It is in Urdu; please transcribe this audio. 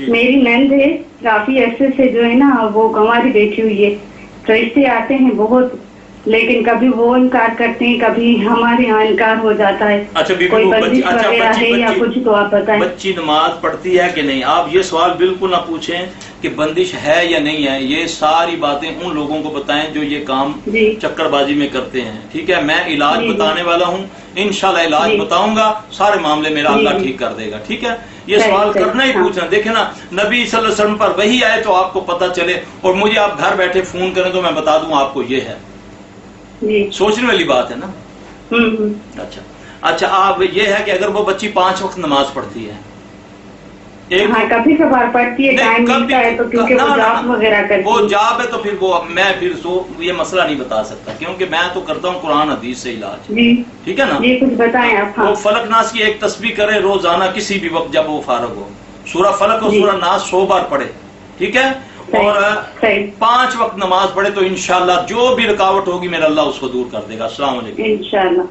میری نند ہے کافی عرصے سے جو ہے نا وہ گنواری بیٹھی ہوئی ہے، فرشتے آتے ہیں بہت، لیکن کبھی وہ انکار کرتے ہیں، کبھی ہمارے یہاں انکار ہو جاتا ہے۔ اچھا بی کوئی بندش وغیرہ ہے یا کچھ تو آپ بتائیں۔ بچی نماز پڑھتی ہے کہ نہیں؟ آپ یہ سوال بالکل نہ پوچھیں کہ بندش ہے یا نہیں ہے، یہ ساری باتیں ان لوگوں کو بتائیں جو یہ کام چکر بازی میں کرتے ہیں، ٹھیک ہے؟ میں علاج بتانے والا ہوں، انشاءاللہ علاج بتاؤں گا، سارے معاملے میرا اللہ ٹھیک کر دے گا، ٹھیک ہے؟ یہ سوال کرنا ہی پوچھنا۔ دیکھیں نا، نبی صلی اللہ علیہ وسلم پر وحی آئے تو آپ کو پتہ چلے، اور مجھے آپ گھر بیٹھے فون کریں تو میں بتا دوں آپ کو یہ ہے۔ سوچنے والی بات ہے نا۔ اچھا آپ یہ ہے کہ اگر وہ بچی 5 وقت نماز پڑھتی ہے، کبھی کبھار پڑھتی ہے، ٹائم ملتا ہے تو، کیونکہ وہ جاب وغیرہ کرتی ہے، وہ جاب ہے تو پھر وہ میں پھر یہ مسئلہ نہیں بتا سکتا، کیونکہ میں تو کرتا ہوں قرآن حدیث سے علاج، ٹھیک ہے نا؟ یہ کچھ بتائیں آپ۔ وہ فلق ناس کی ایک تسبیح کرے روزانہ کسی بھی وقت جب وہ فارغ ہو، سورہ فلق اور سورہ ناس 100 بار پڑھے، ٹھیک ہے؟ اور 5 وقت نماز پڑھے تو انشاءاللہ جو بھی رکاوٹ ہوگی میرا اللہ اس کو دور کر دے گا۔ السلام علیکم۔ انشاءاللہ۔